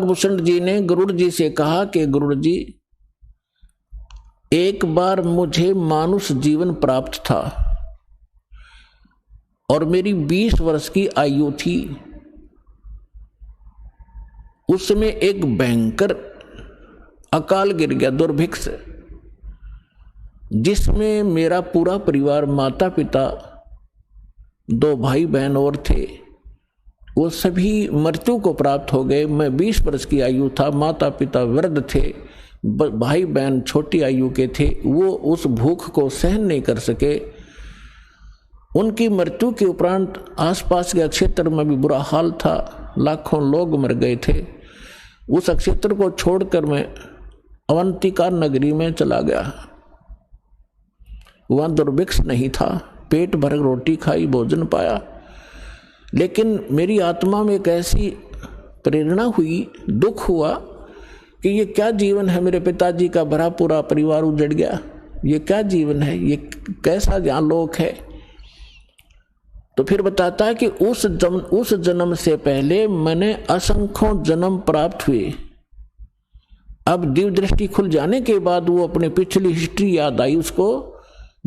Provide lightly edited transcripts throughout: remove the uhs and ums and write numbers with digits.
भूषण जी ने गरुड़ जी से कहा कि गरुड़ जी, एक बार मुझे मानुष जीवन प्राप्त था और मेरी 20 वर्ष की आयु थी। उस समय एक भयंकर अकाल गिर गया, दुर्भिक्ष, जिसमें मेरा पूरा परिवार, माता पिता, 2 भाई बहन और थे, वो सभी मृत्यु को प्राप्त हो गए। मैं 20 वर्ष की आयु था, माता पिता वृद्ध थे, भाई बहन छोटी आयु के थे। वो उस भूख को सहन नहीं कर सके। उनकी मृत्यु के उपरांत आसपास के क्षेत्र में भी बुरा हाल था, लाखों लोग मर गए थे। उस क्षेत्र को छोड़कर मैं अवंतिका नगरी में चला गया। वहां दुर्भिक्ष नहीं था, पेट भर रोटी खाई, भोजन पाया। लेकिन मेरी आत्मा में एक ऐसी प्रेरणा हुई, दुख हुआ कि ये क्या जीवन है। मेरे पिताजी का भरा पूरा परिवार उजड़ गया, ये क्या जीवन है, ये कैसा यहाँ लोक है। तो फिर बताता है कि उस जन्म से पहले मैंने असंख्यों जन्म प्राप्त हुए। अब दिव्य दृष्टि खुल जाने के बाद वो अपनी पिछली हिस्ट्री याद आई उसको।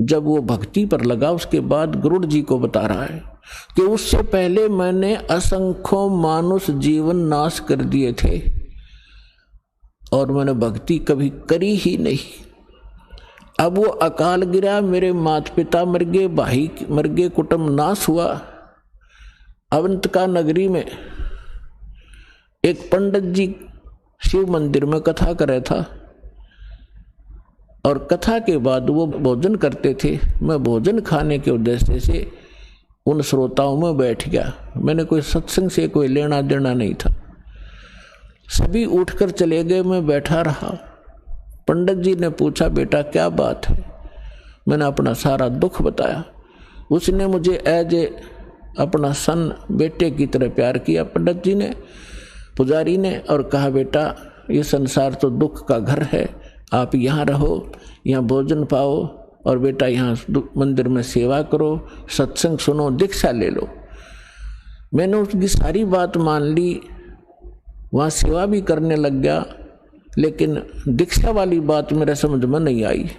जब वो भक्ति पर लगा, उसके बाद गरुड़ जी को बता रहा है कि उससे पहले मैंने असंख्यों मानुष जीवन नाश कर दिए थे और मैंने भक्ति कभी करी ही नहीं। अब वो अकाल गिरा, मेरे माता पिता मर गए, भाई मर गए, कुटुंब नाश हुआ। अवंतिका नगरी में एक पंडित जी शिव मंदिर में कथा कर रहा था और कथा के बाद वो भोजन करते थे। मैं भोजन खाने के उद्देश्य से उन श्रोताओं में बैठ गया। मैंने कोई सत्संग से कोई लेना देना नहीं था। सभी उठकर चले गए, मैं बैठा रहा। पंडित जी ने पूछा, बेटा क्या बात है? मैंने अपना सारा दुख बताया। उसने मुझे एज ए अपना सन, बेटे की तरह प्यार किया पंडित जी ने, पुजारी ने, और कहा बेटा ये संसार तो दुख का घर है, आप यहाँ रहो, यहाँ भोजन पाओ और बेटा यहाँ मंदिर में सेवा करो, सत्संग सुनो, दीक्षा ले लो। मैंने उसकी सारी बात मान ली, वहाँ सेवा भी करने लग गया, लेकिन दीक्षा वाली बात मेरे समझ में नहीं आई।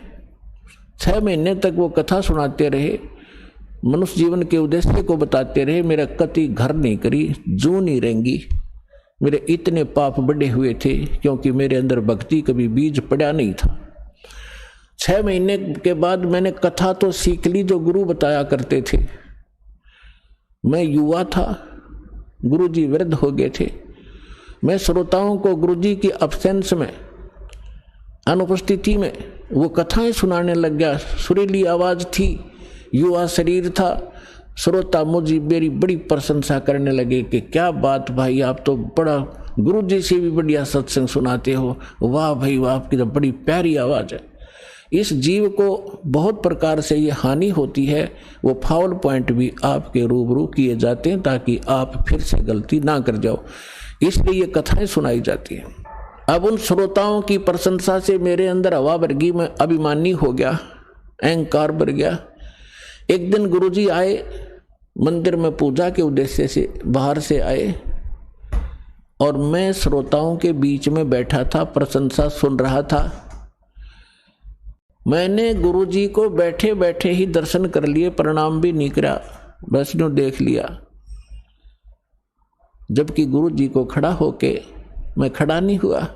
6 महीने तक वो कथा सुनाते रहे, मनुष्य जीवन के उद्देश्य को बताते रहे। मेरा कति घर नहीं करी, जू नहीं रहेंगी। मेरे इतने पाप बढ़े हुए थे क्योंकि मेरे अंदर भक्ति कभी बीज पड़ा नहीं था। 6 महीने के बाद मैंने कथा तो सीख ली जो गुरु बताया करते थे। मैं युवा था, गुरु जी वृद्ध हो गए थे। मैं श्रोताओं को गुरु जी की अब्सेंस में, अनुपस्थिति में वो कथाएं सुनाने लग गया। सुरीली आवाज थी, युवा शरीर था। श्रोता मुझे मेरी बड़ी प्रशंसा करने लगे कि क्या बात भाई, आप तो बड़ा गुरु जी से भी बढ़िया सत्संग सुनाते हो, वाह भाई वाह, आपकी तो बड़ी प्यारी आवाज है। इस जीव को बहुत प्रकार से ये हानि होती है, वो फाउल पॉइंट भी आपके रूबरू किए जाते हैं ताकि आप फिर से गलती ना कर जाओ, इसलिए ये कथाएं सुनाई जाती हैं। अब उन श्रोताओं की प्रशंसा से मेरे अंदर हवा भर गई, मैं अभिमानी हो गया, अहंकार भर गया। एक दिन गुरुजी आए, मंदिर में पूजा के उद्देश्य से बाहर से आए और मैं श्रोताओं के बीच में बैठा था, प्रशंसा सुन रहा था। मैंने गुरुजी को बैठे बैठे ही दर्शन कर लिए, प्रणाम भी नहीं करा, बस यूं देख लिया। जबकि गुरुजी को खड़ा होके मैं खड़ा नहीं हुआ।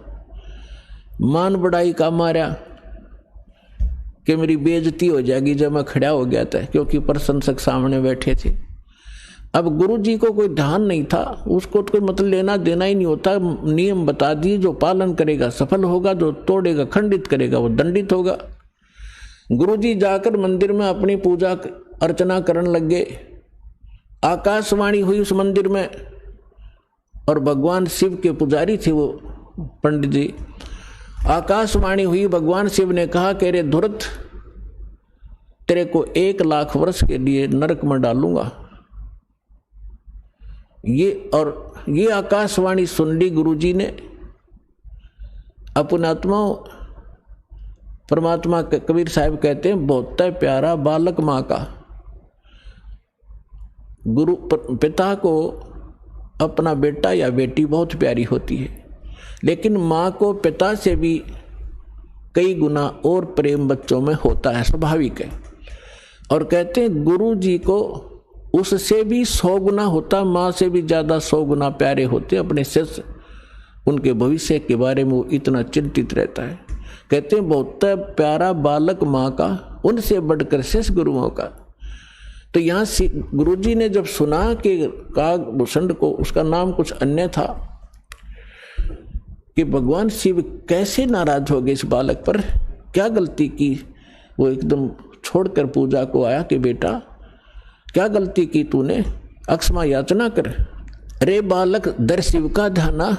मान बढ़ाई का मारा कि मेरी बेइज्जती हो जाएगी जब मैं खड़ा हो गया था, क्योंकि प्रशंसक सामने बैठे थे। अब गुरुजी को कोई ध्यान नहीं था, उसको तो कोई मतलब लेना देना ही नहीं होता। नियम बता दिए, जो पालन करेगा सफल होगा, जो तोड़ेगा खंडित करेगा वो दंडित होगा। गुरुजी जाकर मंदिर में अपनी पूजा अर्चना करने लग गए। आकाशवाणी हुई उस मंदिर में और भगवान शिव के पुजारी थे वो पंडित जी। आकाशवाणी हुई, भगवान शिव ने कहा कि रे धुरत, तेरे को 1 लाख वर्ष के लिए नरक में डालूंगा। ये आकाशवाणी सुन ली गुरुजी ने। अपने आत्मा परमात्मा कबीर साहब कहते हैं, बहुत प्यारा बालक माँ का। गुरु पिता को अपना बेटा या बेटी बहुत प्यारी होती है। लेकिन माँ को पिता से भी कई गुना और प्रेम बच्चों में होता है, स्वाभाविक है। और कहते हैं गुरु जी को उससे भी 100 गुना होता, माँ से भी ज़्यादा 100 गुना प्यारे होते अपने शिष्य। उनके भविष्य के बारे में वो इतना चिंतित रहता है। कहते हैं बहुत प्यारा बालक माँ का, उनसे बढ़कर शिष्य गुरुओं का। तो यहाँ गुरुजी ने जब सुना कि कागभूषण को, उसका नाम कुछ अन्य था, कि भगवान शिव कैसे नाराज हो गए इस बालक पर, क्या गलती की, वो एकदम छोड़कर पूजा को आया कि बेटा क्या गलती की तूने, अक्षमा याचना कर। रे बालक दर शिव का ध्याना,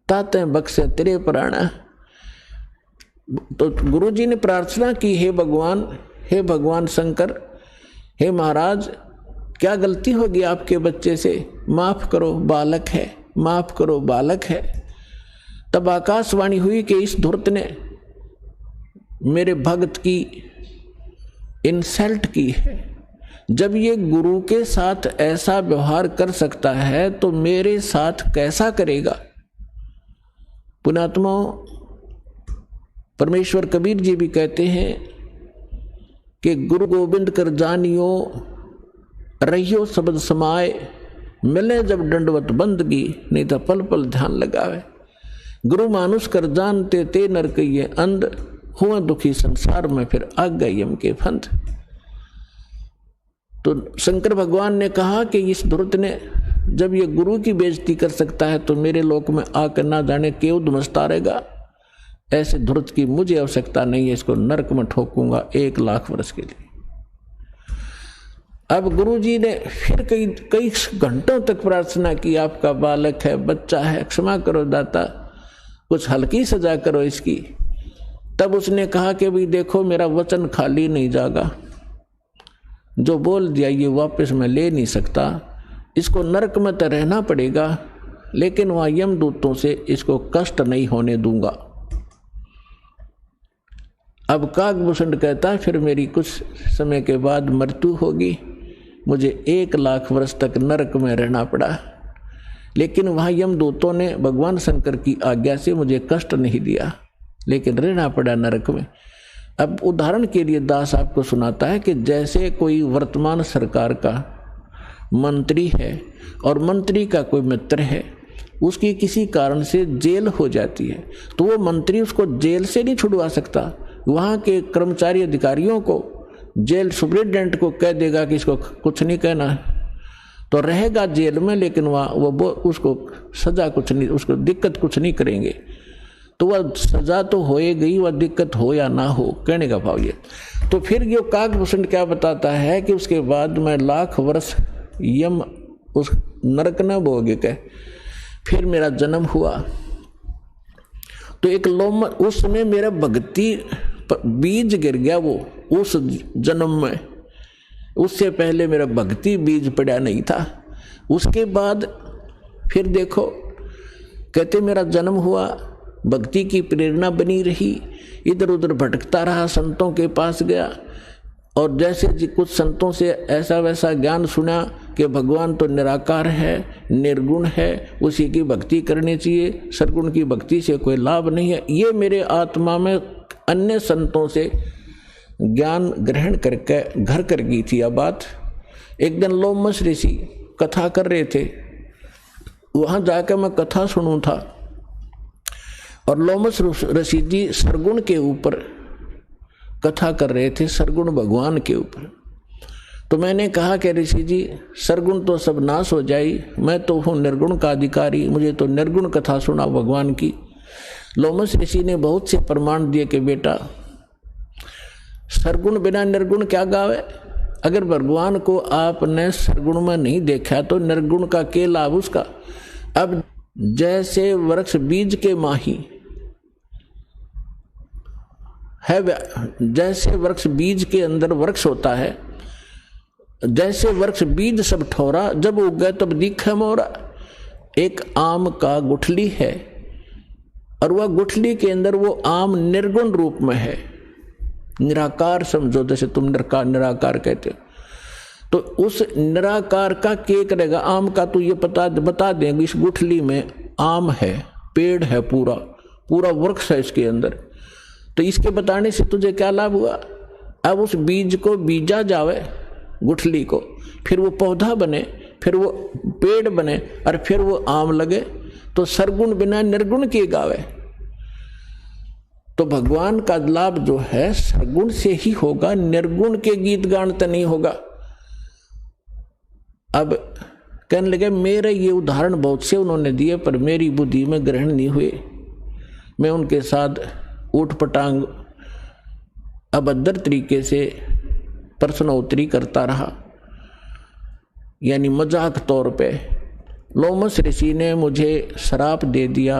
ताते बख्शे तेरे प्राण। तो गुरुजी ने प्रार्थना की, हे भगवान शंकर, हे महाराज, क्या गलती होगी आपके बच्चे से, माफ करो, बालक है, माफ करो, बालक है। तब आकाशवाणी हुई कि इस धूर्त ने मेरे भक्त की इंसल्ट की है। जब ये गुरु के साथ ऐसा व्यवहार कर सकता है तो मेरे साथ कैसा करेगा। पुण्यात्माओं, परमेश्वर कबीर जी भी कहते हैं कि गुरु गोविंद कर जानियो, रहियो शब्द समाए, मिले जब दंडवत बंदगी, नहीं तो पल पल ध्यान लगावे। गुरु मानुष कर जानते ते नर कहिए अंध, हुआ दुखी संसार में फिर आ गए यम के फंद। तो शंकर भगवान ने कहा कि इस धूर्त ने जब ये गुरु की बेइज्जती कर सकता है तो मेरे लोक में आकर ना जाने क्यों धुमसता रहेगा। ऐसे धूर्त की मुझे आवश्यकता नहीं है, इसको नरक में ठोकूंगा 1 लाख वर्ष के लिए। अब गुरु जी ने फिर कई घंटों तक प्रार्थना की, आपका बालक है, बच्चा है, क्षमा करो दाता, कुछ हल्की सजा करो इसकी। तब उसने कहा कि भाई देखो, मेरा वचन खाली नहीं जागा, जो बोल दिया ये वापस मैं ले नहीं सकता, इसको नरक में तो रहना पड़ेगा, लेकिन वहाँ यमदूतों से इसको कष्ट नहीं होने दूंगा। अब कागभूषण कहता है फिर मेरी कुछ समय के बाद मृत्यु होगी, मुझे 1 लाख वर्ष तक नरक में रहना पड़ा, लेकिन वहाँ यमदूतों ने भगवान शंकर की आज्ञा से मुझे कष्ट नहीं दिया, लेकिन रहना पड़ा नरक में। अब उदाहरण के लिए दास आपको सुनाता है कि जैसे कोई वर्तमान सरकार का मंत्री है और मंत्री का कोई मित्र है, उसकी किसी कारण से जेल हो जाती है, तो वो मंत्री उसको जेल से नहीं छुड़वा सकता, वहाँ के कर्मचारी अधिकारियों को, जेल सुप्रिटेंडेंट को कह देगा कि इसको कुछ नहीं कहना है, तो रहेगा जेल में, लेकिन वहाँ वो उसको सजा कुछ नहीं, उसको दिक्कत कुछ नहीं करेंगे। तो वह सजा तो होए गई, वह दिक्कत हो या ना हो, कहने का भाव ये। तो फिर ये कागभूषण क्या बताता है कि उसके बाद मैं 1 लाख वर्ष यम उस नरक न भोगे के फिर मेरा जन्म हुआ। तो एक लोम उसमें मेरा भक्ति बीज गिर गया, वो उस जन्म में, उससे पहले मेरा भक्ति बीज पड़ा नहीं था। उसके बाद फिर देखो, कहते मेरा जन्म हुआ, भक्ति की प्रेरणा बनी रही, इधर उधर भटकता रहा, संतों के पास गया, और जैसे कुछ संतों से ऐसा वैसा ज्ञान सुना कि भगवान तो निराकार है, निर्गुण है, उसी की भक्ति करनी चाहिए, सरगुण की भक्ति से कोई लाभ नहीं है, ये मेरे आत्मा में अन्य संतों से ज्ञान ग्रहण करके घर कर गई थी। अब बात एक दिन लोमस ऋषि कथा कर रहे थे, वहां जाकर मैं कथा सुनूं था, और लोमस ऋषि जी सरगुण के ऊपर कथा कर रहे थे, सरगुण भगवान के ऊपर। तो मैंने कहा कि ऋषि जी, सरगुण तो सब नाश हो जाई, मैं तो हूँ निर्गुण का अधिकारी, मुझे तो निर्गुण कथा सुना भगवान की। लोमस ऋषि ने बहुत से प्रमाण दिए कि बेटा, सरगुण बिना निर्गुण क्या गावे। अगर भगवान को आपने सरगुण में नहीं देखा तो निर्गुण का क्या लाभ उसका। अब जैसे वृक्ष बीज के माही है, जैसे वृक्ष बीज के अंदर वृक्ष होता है, जैसे वृक्ष बीज सब ठोरा, जब उग गए तब दिखे मोरा। एक आम का गुठली है, और वह गुठली के अंदर वो आम निर्गुण रूप में है, निराकार समझो, जैसे तुम निराकार कहते हो। तो उस निराकार का क्या करेगा, आम का तो ये बता देंगे इस गुठली में आम है, पेड़ है, पूरा पूरा वृक्ष है इसके अंदर। तो इसके बताने से तुझे क्या लाभ हुआ? अब उस बीज को बीजा जावे, गुठली को, फिर वो पौधा बने, फिर वो पेड़ बने, और फिर वो आम लगे। तो सरगुण बिना निर्गुण किए गावे। तो भगवान का लाभ जो है सरगुण से ही होगा, निर्गुण के गीत गान तो नहीं होगा। अब कहने लगे मेरे ये उदाहरण बहुत से उन्होंने दिए, पर मेरी बुद्धि में ग्रहण नहीं हुए। मैं उनके साथ ऊट पटांग अभद्र तरीके से प्रश्नोत्तरी करता रहा, यानी मजाक तौर पे। लोमस ऋषि ने मुझे श्राप दे दिया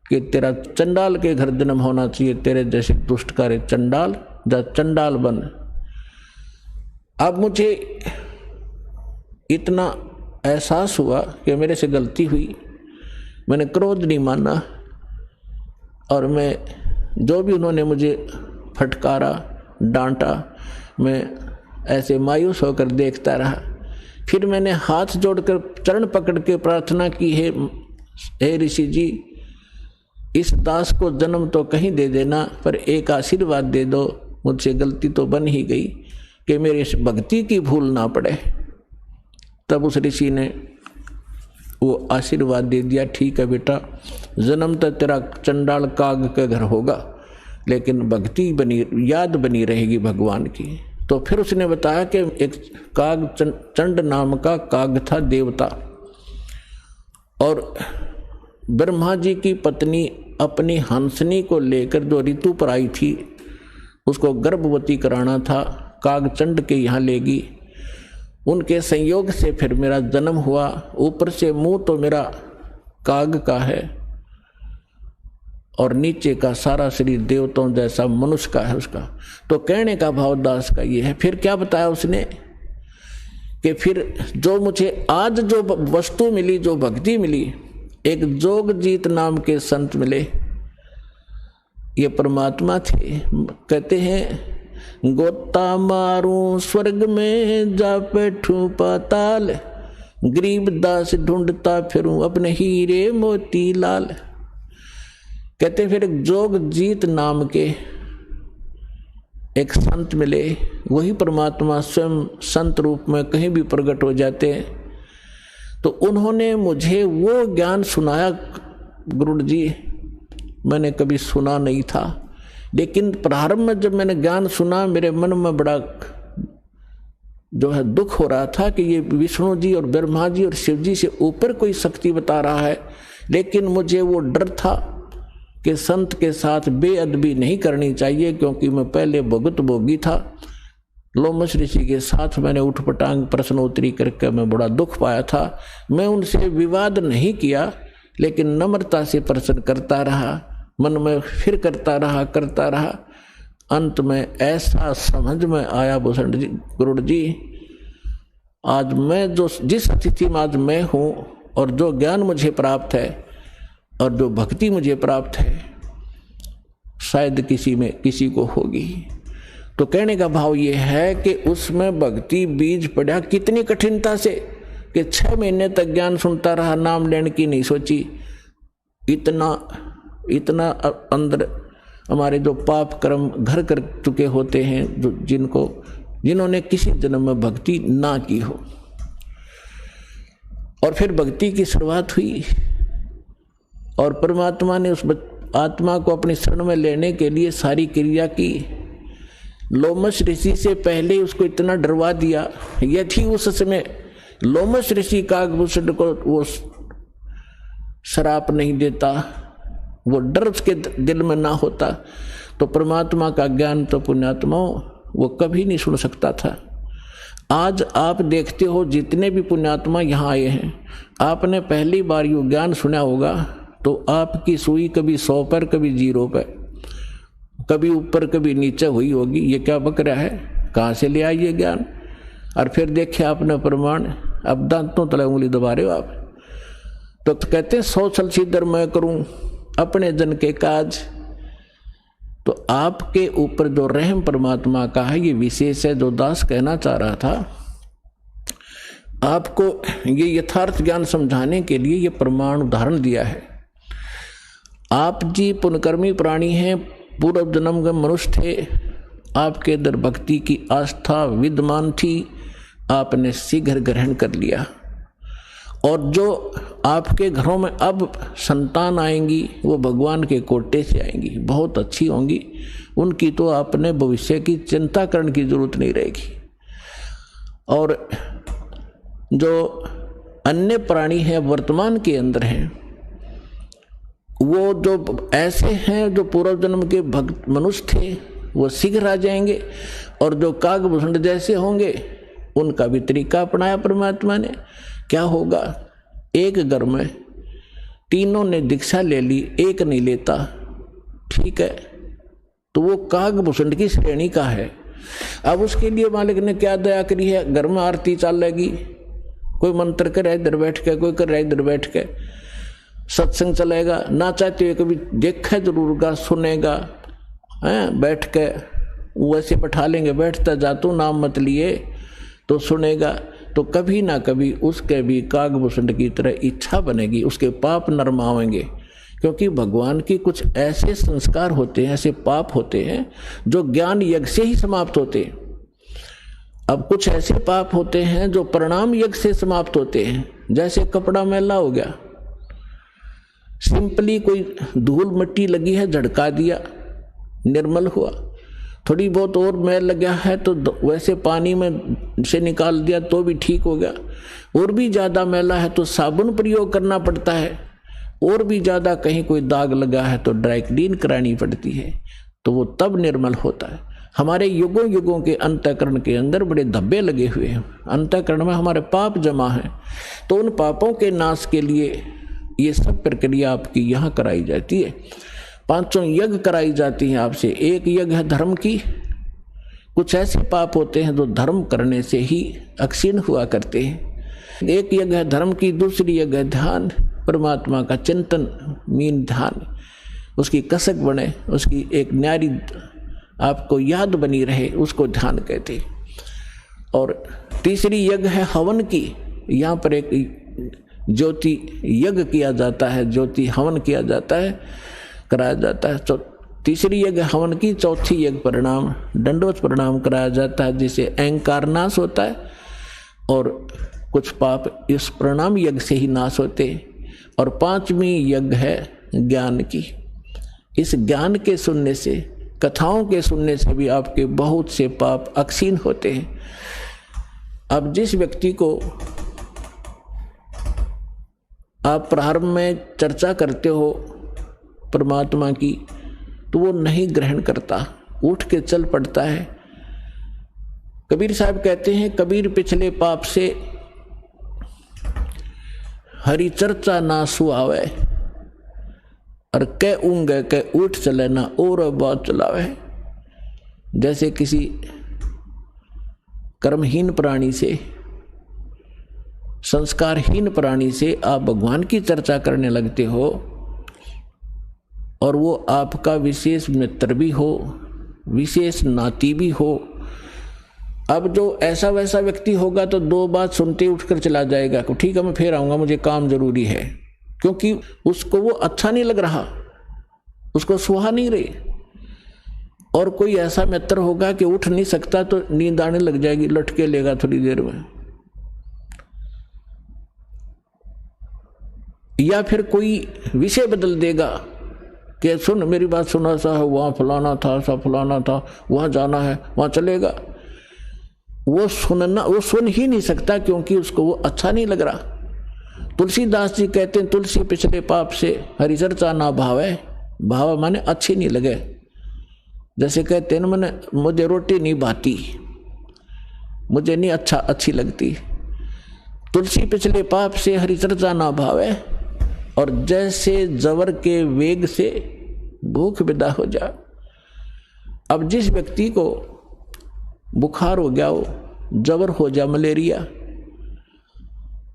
कि तेरा चंडाल के घर जन्म होना चाहिए, तेरे जैसे दुष्ट कार्य चंडाल, जा चंडाल बन। अब मुझे इतना एहसास हुआ कि मेरे से गलती हुई, मैंने क्रोध नहीं माना, और मैं जो भी उन्होंने मुझे फटकारा, डांटा, मैं ऐसे मायूस होकर देखता रहा। फिर मैंने हाथ जोड़कर चरण पकड़ के प्रार्थना की, हे ऋषि जी, इस दास को जन्म तो कहीं दे देना, पर एक आशीर्वाद दे दो, मुझसे गलती तो बन ही गई, कि मेरी इस भक्ति की भूल ना पड़े। तब उस ऋषि ने वो आशीर्वाद दे दिया, ठीक है बेटा, जन्म तो तेरा चंडाल काग के घर होगा, लेकिन भक्ति बनी, याद बनी रहेगी भगवान की। तो फिर उसने बताया कि एक काग, चंड नाम का काग था, देवता, और ब्रह्मा जी की पत्नी अपनी हंसनी को लेकर जो ऋतु पर आई थी, उसको गर्भवती कराना था, काग चंड के यहाँ लेगी। उनके संयोग से फिर मेरा जन्म हुआ। ऊपर से मुंह तो मेरा काग का है, और नीचे का सारा शरीर देवताओं जैसा मनुष्य का है उसका। तो कहने का भाव दास का ये है। फिर क्या बताया उसने कि फिर जो मुझे आज जो वस्तु मिली, जो भक्ति मिली, एक जोगजीत नाम के संत मिले, ये परमात्मा थे। कहते हैं, गोता मारूं स्वर्ग में जा बैठूं पाताल, गरीब दास ढूंढता फिरूं अपने हीरे मोती लाल। कहते फिर जोगजीत नाम के एक संत मिले, वही परमात्मा स्वयं संत रूप में कहीं भी प्रकट हो जाते हैं। तो उन्होंने मुझे वो ज्ञान सुनाया, गुरु जी मैंने कभी सुना नहीं था, लेकिन प्रारंभ में जब मैंने ज्ञान सुना, मेरे मन में बड़ा जो है दुख हो रहा था कि ये विष्णु जी और ब्रह्मा जी और शिव जी से ऊपर कोई शक्ति बता रहा है। लेकिन मुझे वो डर था कि संत के साथ बेअदबी नहीं करनी चाहिए, क्योंकि मैं पहले भुगत भोगी था। लोमस ऋषि के साथ मैंने उठपटांग प्रश्नोत्तरी करके मैं बड़ा दुख पाया था। मैं उनसे विवाद नहीं किया, लेकिन नम्रता से प्रश्न करता रहा, मन में फिर करता रहा। अंत में ऐसा समझ में आया, भूषण जी, गुरु जी, आज मैं जिस स्थिति में आज मैं हूँ, और जो ज्ञान मुझे प्राप्त है और जो भक्ति मुझे प्राप्त है, शायद किसी को होगी। तो कहने का भाव ये है कि उसमें भक्ति बीज पड़ा कितनी कठिनता से, कि 6 महीने तक ज्ञान सुनता रहा, नाम लेने की नहीं सोची। इतना अंदर हमारे जो पाप कर्म घर कर चुके होते हैं, जिन्होंने किसी जन्म में भक्ति ना की हो। और फिर भक्ति की शुरुआत हुई, और परमात्मा ने उस आत्मा को अपनी शरण में लेने के लिए सारी क्रिया की। लोमस ऋषि से पहले उसको इतना डरवा दिया, यदि उस समय लोमस ऋषि कागभूषण को वो श्राप नहीं देता, वो डर उसके दिल में ना होता, तो परमात्मा का ज्ञान तो पुण्यात्माओं वो कभी नहीं सुन सकता था। आज आप देखते हो जितने भी पुण्यात्मा यहाँ आए हैं, आपने पहली बार ये ज्ञान सुना होगा, तो आपकी सुई कभी 100 पर, कभी 0 पर, कभी ऊपर कभी नीचे हुई होगी। ये क्या बक रहा है, कहाँ से ले आई ये ज्ञान? और फिर देखे आपने प्रमाण, अब दांतों तले उंगली दबा रहे हो आप। तो कहते हैं 100 छल सीधर मैं करूं अपने जन के काज। तो आपके ऊपर जो रहम परमात्मा का है, ये विशेष है। जो दास कहना चाह रहा था, आपको ये यथार्थ ज्ञान समझाने के लिए ये प्रमाण उदाहरण दिया है। आप जी पुण्यकर्मी प्राणी हैं, पूर्व जन्म के मनुष्य थे, आपके अंदर भक्ति की आस्था विद्यमान थी, आपने शीघ्र ग्रहण कर लिया। और जो आपके घरों में अब संतान आएंगी वो भगवान के कोटे से आएंगी, बहुत अच्छी होंगी, उनकी तो आपने भविष्य की चिंता करने की जरूरत नहीं रहेगी। और जो अन्य प्राणी हैं वर्तमान के अंदर हैं, वो जो ऐसे हैं जो पूर्व जन्म के भक्त मनुष्य थे वो शीघ्र आ जाएंगे, और जो कागभूषण जैसे होंगे उनका भी तरीका अपनाया परमात्मा ने। क्या होगा, एक घर में तीनों ने दीक्षा ले ली, एक नहीं लेता, ठीक है, तो वो कागभूषण की श्रेणी का है। अब उसके लिए मालिक ने क्या दया करी है, घर में आरती चलेगी, कोई मंत्र करे इधर बैठ के, कोई कर रहा है इधर बैठ के, सत्संग चलेगा, ना चाहते हुए कभी देखा जरूर गा, सुनेगा, हैं बैठ के वैसे बैठा लेंगे, बैठता जा तू नाम मत लिए तो सुनेगा, तो कभी ना कभी उसके भी कागभूषण की तरह इच्छा बनेगी, उसके पाप नरमावेंगे। क्योंकि भगवान की कुछ ऐसे संस्कार होते हैं, ऐसे पाप होते हैं जो ज्ञान यज्ञ से ही समाप्त होते हैं। अब कुछ ऐसे पाप होते हैं जो प्रणाम यज्ञ से समाप्त होते हैं, जैसे कपड़ा मैला हो गया, सिंपली कोई धूल मिट्टी लगी है झड़का दिया, निर्मल हुआ। थोड़ी बहुत और मैल लगा है तो वैसे पानी में से निकाल दिया तो भी ठीक हो गया। और भी ज़्यादा मैला है तो साबुन प्रयोग करना पड़ता है, और भी ज़्यादा कहीं कोई दाग लगा है तो ड्राई क्लीन करानी पड़ती है, तो वो तब निर्मल होता है। हमारे युगों युगों के अंतःकरण के अंदर बड़े धब्बे लगे हुए हैं, अंतःकरण में हमारे पाप जमा हैं, तो उन पापों के नाश के लिए ये सब प्रक्रिया आपकी यहाँ कराई जाती है। 5 यज्ञ कराई जाती हैं आपसे। एक यज्ञ है धर्म की, कुछ ऐसे पाप होते हैं जो धर्म करने से ही अक्षीण हुआ करते हैं। एक यज्ञ है धर्म की, दूसरी यज्ञ है ध्यान, परमात्मा का चिंतन, मीन ध्यान, उसकी कसक बने, उसकी एक न्यारी आपको याद बनी रहे, उसको ध्यान कहते हैं। और तीसरी यज्ञ है हवन की, यहाँ पर एक ज्योति यज्ञ किया जाता है, ज्योति हवन किया जाता है, कराया जाता है। तो तीसरी यज्ञ हवन की, चौथी यज्ञ प्रणाम, दंडवत प्रणाम कराया जाता है, जिससे अहंकार नाश होता है और कुछ पाप इस प्रणाम यज्ञ से ही नाश होते। और 5वीं यज्ञ है ज्ञान की। इस ज्ञान के सुनने से, कथाओं के सुनने से भी आपके बहुत से पाप अक्षीण होते हैं। अब जिस व्यक्ति को आप प्रारंभ में चर्चा करते हो परमात्मा की, तो वो नहीं ग्रहण करता, उठ के चल पड़ता है। कबीर साहब कहते हैं, कबीर पिछले पाप से हरि चर्चा ना सुआवे, और कै ऊँगे कै उठ चले ना और बात चलावे। जैसे किसी कर्महीन प्राणी से, संस्कारहीन प्राणी से आप भगवान की चर्चा करने लगते हो, और वो आपका विशेष मित्र भी हो, विशेष नाती भी हो। अब जो ऐसा वैसा व्यक्ति होगा तो 2 बात सुनते उठकर चला जाएगा कि ठीक है मैं फिर आऊँगा, मुझे काम जरूरी है, क्योंकि उसको वो अच्छा नहीं लग रहा, उसको सुहा नहीं रही। और कोई ऐसा मित्र होगा कि उठ नहीं सकता तो नींद आने लग जाएगी, लटके लेगा थोड़ी देर में। या फिर कोई विषय बदल देगा कि सुन मेरी बात सुना, सा है वहाँ फलाना था, सा फलाना था, वहाँ जाना है, वहाँ चलेगा। वो सुन ही नहीं सकता क्योंकि उसको वो अच्छा नहीं लग रहा। तुलसीदास जी कहते हैं, तुलसी पिछले पाप से हरि चर्चा ना भावे, भाव माने अच्छी नहीं लगे। जैसे कहते हैं मैंने, मुझे रोटी नहीं भाती, मुझे नहीं अच्छी लगती। तुलसी पिछले पाप से हरि चर्चा ना भावे, और जैसे जवर के वेग से भूख विदा हो जा। अब जिस व्यक्ति को बुखार हो गया हो, जवर हो जा, मलेरिया,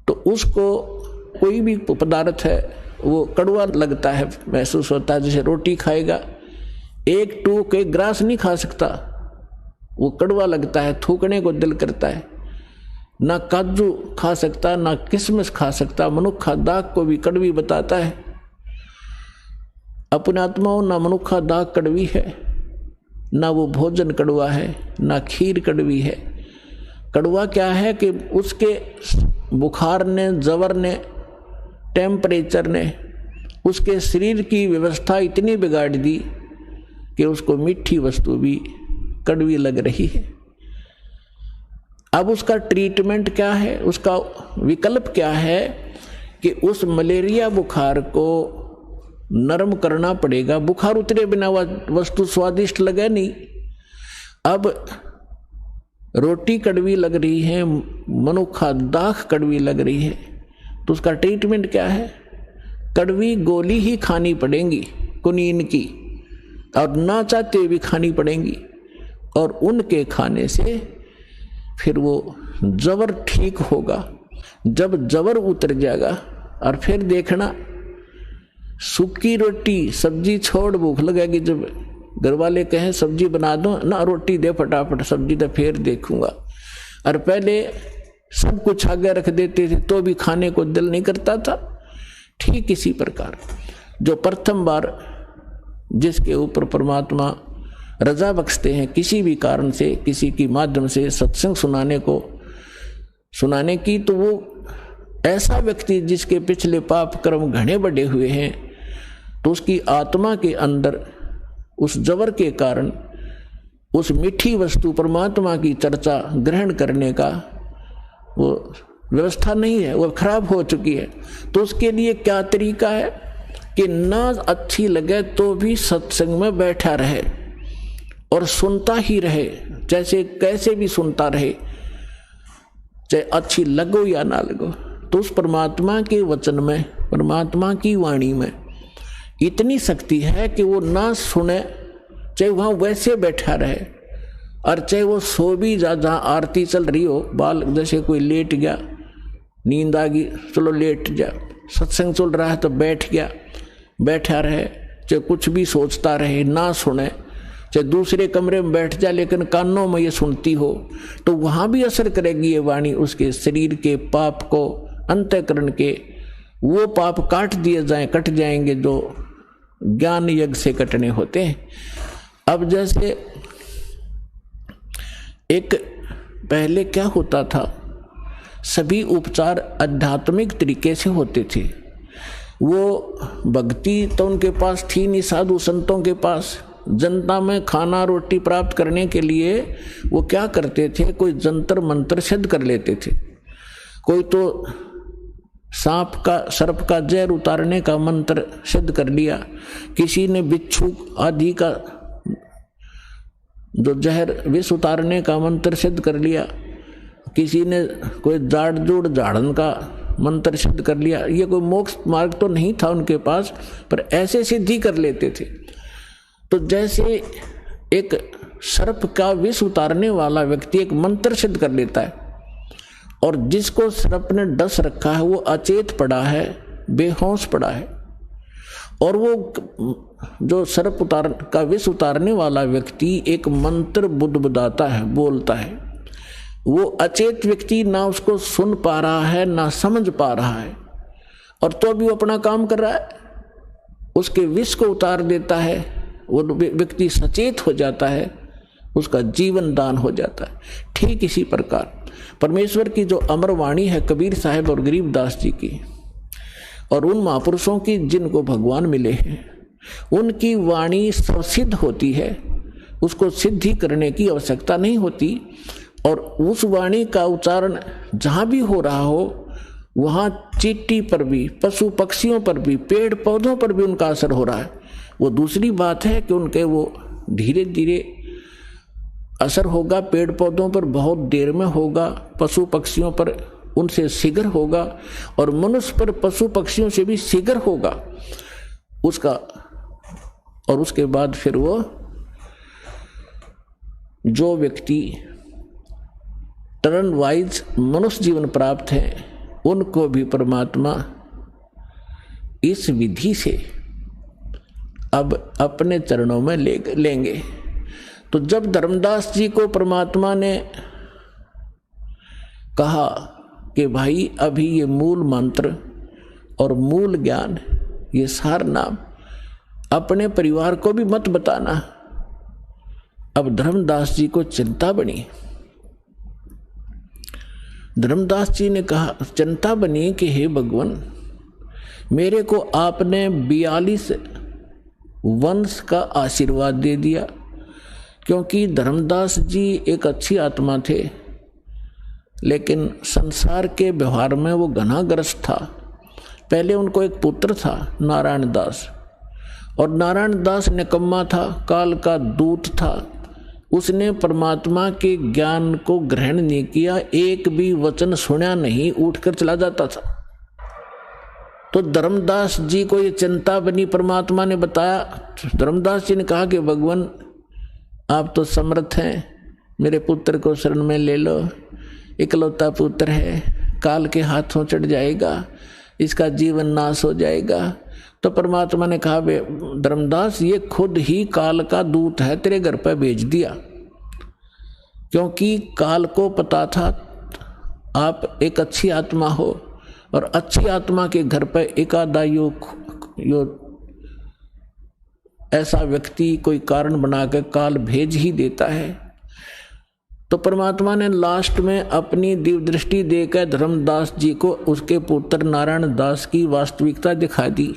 तो उसको कोई भी पदार्थ है वो कड़वा लगता है, महसूस होता है। जैसे रोटी खाएगा, 1 टूक 1 ग्रास नहीं खा सकता, वो कड़वा लगता है, थूकने को दिल करता है। ना काजू खा सकता, ना किशमिश खा सकता, मनुक्खा दाग को भी कड़वी बताता है। अपने आत्माओं ना मनुखा दाग कड़वी है, ना वो भोजन कड़वा है, ना खीर कड़वी है। कड़वा क्या है कि उसके बुखार ने, जवर ने, टेम्परेचर ने उसके शरीर की व्यवस्था इतनी बिगाड़ दी कि उसको मीठी वस्तु भी कड़वी लग रही है। अब उसका ट्रीटमेंट क्या है, उसका विकल्प क्या है कि उस मलेरिया बुखार को नरम करना पड़ेगा। बुखार उतरे बिना वस्तु स्वादिष्ट लगे नहीं। अब रोटी कड़वी लग रही है, मनुखा दाख कड़वी लग रही है, तो उसका ट्रीटमेंट क्या है? कड़वी गोली ही खानी पड़ेंगी कुनीन की, और ना चाहते भी खानी पड़ेंगी। और उनके खाने से फिर वो जबर ठीक होगा। जब जबर उतर जाएगा और फिर देखना सूखी रोटी सब्जी छोड़ भूख लगेगी। जब घर वाले कहें सब्जी बना दो ना, रोटी दे फटाफट, सब्जी तो फिर देखूंगा। और पहले सब कुछ आगे रख देते थे तो भी खाने को दिल नहीं करता था। ठीक इसी प्रकार जो प्रथम बार जिसके ऊपर परमात्मा रजा बख्शते हैं किसी भी कारण से, किसी की माध्यम से सत्संग सुनाने की, तो वो ऐसा व्यक्ति जिसके पिछले पाप कर्म घने बढ़े हुए हैं, तो उसकी आत्मा के अंदर उस जबर के कारण उस मीठी वस्तु परमात्मा की चर्चा ग्रहण करने का वो व्यवस्था नहीं है, वो खराब हो चुकी है। तो उसके लिए क्या तरीका है कि ना अच्छी लगे तो भी सत्संग में बैठा रहे और सुनता ही रहे, जैसे कैसे भी सुनता रहे, चाहे अच्छी लगो या ना लगो। तो उस परमात्मा के वचन में, परमात्मा की वाणी में इतनी शक्ति है कि वो ना सुने, चाहे वहाँ वैसे बैठा रहे, और चाहे वो सो भी जा, जहाँ आरती चल रही हो, बाल जैसे कोई लेट गया, नींद आ गई, चलो लेट जा, सत्संग चल रहा है तो बैठ गया, बैठा रहे, चाहे कुछ भी सोचता रहे, ना सुने, चाहे दूसरे कमरे में बैठ जा लेकिन कानों में ये सुनती हो, तो वहाँ भी असर करेगी ये वाणी। उसके शरीर के पाप को, अंतःकरण के वो पाप कट जाएंगे जो ज्ञान यज्ञ से कटने होते हैं। अब जैसे एक पहले क्या होता था, सभी उपचार आध्यात्मिक तरीके से होते थे। वो भक्ति तो उनके पास थी नहीं, साधु संतों के पास। जनता में खाना रोटी प्राप्त करने के लिए वो क्या करते थे, कोई जंतर मंत्र सिद्ध कर लेते थे। कोई तो सर्प का जहर उतारने का मंत्र सिद्ध कर लिया, किसी ने बिच्छू आदि का जो जहर विष उतारने का मंत्र सिद्ध कर लिया, किसी ने कोई झाड़न का मंत्र सिद्ध कर लिया। ये कोई मोक्ष मार्ग तो नहीं था उनके पास, पर ऐसे सिद्धि कर लेते थे। तो जैसे एक सर्प का विष उतारने वाला व्यक्ति एक मंत्र सिद्ध कर लेता है, और जिसको सर्प ने डस रखा है वो अचेत पड़ा है, बेहोश पड़ा है, और वो जो सर्प का विष उतारने वाला व्यक्ति एक मंत्र बुदबुदाता है, बोलता है, वो अचेत व्यक्ति ना उसको सुन पा रहा है ना समझ पा रहा है, और तो भी वो अपना काम कर रहा है, उसके विष को उतार देता है, वो व्यक्ति सचेत हो जाता है, उसका जीवन दान हो जाता है। ठीक इसी प्रकार परमेश्वर की जो अमर वाणी है कबीर साहब और गरीबदास जी की, और उन महापुरुषों की जिनको भगवान मिले हैं, उनकी वाणी सिद्ध होती है, उसको सिद्धि करने की आवश्यकता नहीं होती। और उस वाणी का उच्चारण जहाँ भी हो रहा हो, वहाँ चींटी पर भी, पशु पक्षियों पर भी, पेड़ पौधों पर भी उनका असर हो रहा है। वो दूसरी बात है कि उनके वो धीरे धीरे असर होगा, पेड़ पौधों पर बहुत देर में होगा, पशु पक्षियों पर उनसे शीघ्र होगा, और मनुष्य पर पशु पक्षियों से भी शीघ्र होगा उसका। और उसके बाद फिर वो जो व्यक्ति टर्न वाइज मनुष्य जीवन प्राप्त है, उनको भी परमात्मा इस विधि से अब अपने चरणों में लेंगे। तो जब धर्मदास जी को परमात्मा ने कहा कि भाई अभी ये मूल मंत्र और मूल ज्ञान, ये सार नाम अपने परिवार को भी मत बताना। अब धर्मदास जी को चिंता बनी। धर्मदास जी ने कहा, चिंता बनी कि हे भगवान, मेरे को आपने 42 वंश का आशीर्वाद दे दिया, क्योंकि धर्मदास जी एक अच्छी आत्मा थे, लेकिन संसार के व्यवहार में वो घनाग्रस्त था। पहले उनको एक पुत्र था नारायण दास, और नारायण दास निकम्मा था, काल का दूत था। उसने परमात्मा के ज्ञान को ग्रहण नहीं किया, एक भी वचन सुना नहीं, उठकर चला जाता था। तो धर्मदास जी को ये चिंता बनी, परमात्मा ने बताया। धर्मदास जी ने कहा कि भगवान आप तो समर्थ हैं, मेरे पुत्र को शरण में ले लो, इकलौता पुत्र है, काल के हाथों चढ़ जाएगा, इसका जीवन नाश हो जाएगा। तो परमात्मा ने कहा, धर्मदास ये खुद ही काल का दूत है, तेरे घर पर भेज दिया, क्योंकि काल को पता था आप एक अच्छी आत्मा हो, और अच्छी आत्मा के घर पर एकादा ऐसा व्यक्ति कोई कारण बनाकर काल भेज ही देता है। तो परमात्मा ने लास्ट में अपनी दिव्य दृष्टि देकर धर्मदास जी को उसके पुत्र नारायण दास की वास्तविकता दिखा दी।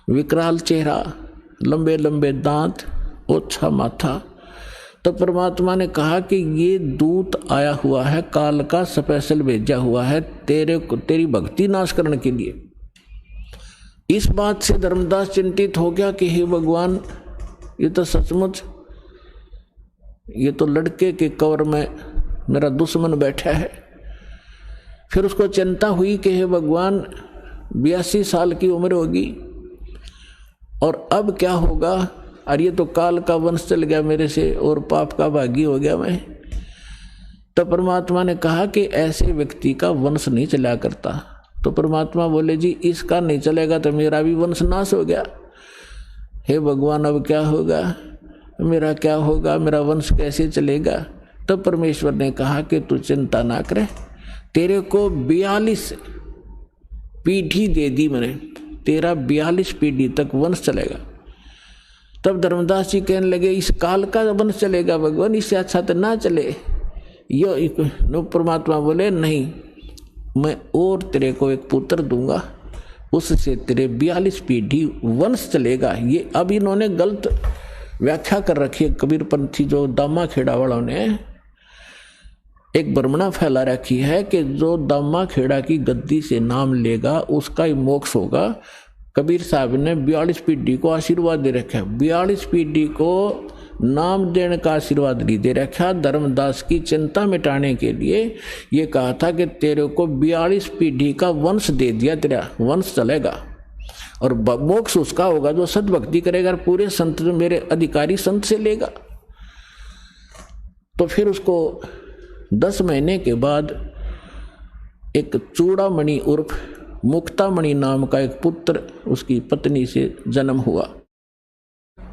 विकराल चेहरा, लंबे लंबे दांत, ओछा माथा। तो परमात्मा ने कहा कि ये दूत आया हुआ है, काल का स्पेशल भेजा हुआ है तेरी भक्ति नाश करने के लिए। इस बात से धर्मदास चिंतित हो गया कि हे भगवान, ये तो सचमुच, ये तो लड़के के कवर में मेरा दुश्मन बैठा है। फिर उसको चिंता हुई कि हे भगवान, 82 साल की उम्र होगी और अब क्या होगा, और ये तो काल का वंश चल गया मेरे से और पाप का भागी हो गया मैं। तो परमात्मा ने कहा कि ऐसे व्यक्ति का वंश नहीं चला करता। तो परमात्मा बोले, जी इसका नहीं चलेगा तो मेरा भी वंश नाश हो गया। हे भगवान, अब क्या होगा, मेरा क्या होगा, मेरा वंश कैसे चलेगा। तो परमेश्वर ने कहा कि तू चिंता ना करे, तेरे को 42 पीढ़ी दे दी मैंने, तेरा 42 पीढ़ी तक वंश चलेगा। तब धर्मदास जी कहने लगे, इस काल का वंश चलेगा भगवान, इससे अच्छा तो ना चले। यो परमात्मा बोले, नहीं, मैं और तेरे को एक पुत्र दूंगा, उससे तेरे 42 पीढ़ी वंश चलेगा। ये अब इन्होंने गलत व्याख्या कर रखी है, कबीरपंथी जो दामा खेड़ा वालों ने एक भ्रमणा फैला रखी है कि जो दामा खेड़ा की गद्दी से नाम लेगा उसका ही मोक्ष होगा। कबीर साहब ने 42 पीढ़ी को आशीर्वाद दे रखा है, 42 पीढ़ी को नाम देने का आशीर्वाद नहीं दे रखा। धर्मदास की चिंता मिटाने के लिए ये कहा था कि तेरे को 42 पीढ़ी का वंश दे दिया, तेरा वंश चलेगा और मोक्ष उसका होगा जो सद्भक्ति करेगा, पूरे संत मेरे अधिकारी संत से लेगा। तो फिर उसको 10 महीने के बाद एक चूड़ामणि उर्फ मुक्तामणि नाम का एक पुत्र उसकी पत्नी से जन्म हुआ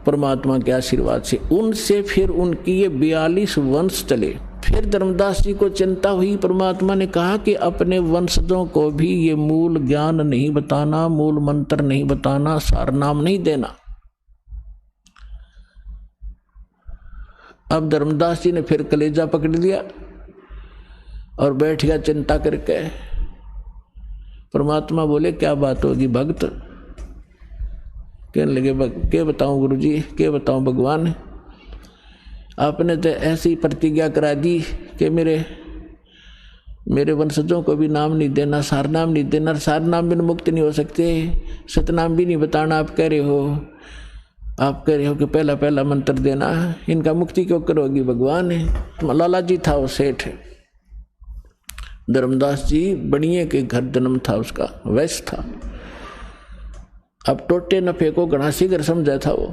परमात्मा के आशीर्वाद से। उनसे फिर उनकी ये 42 वंश चले। फिर धर्मदास जी को चिंता हुई। परमात्मा ने कहा कि अपने वंशजों को भी ये मूल ज्ञान नहीं बताना, मूल मंत्र नहीं बताना, सार नाम नहीं देना। अब धर्मदास जी ने फिर कलेजा पकड़ लिया और बैठ गया चिंता करके। परमात्मा बोले, क्या बात होगी भक्त? कहने लगे, क्या बताऊं गुरुजी, क्या बताऊं भगवान, आपने तो ऐसी प्रतिज्ञा करा दी कि मेरे वंशजों को भी नाम नहीं देना, सार नाम नहीं देना, सार नाम बिन मुक्त नहीं हो सकते, सतनाम भी नहीं बताना। आप कह रहे हो कि पहला पहला मंत्र देना, इनका मुक्ति क्यों करोगी भगवान? लाला जी था वो सेठ, धर्मदास जी बड़िए के घर जन्म था उसका, वैश्य था। अब टोटे नफे को गणासी घर समझा था वो,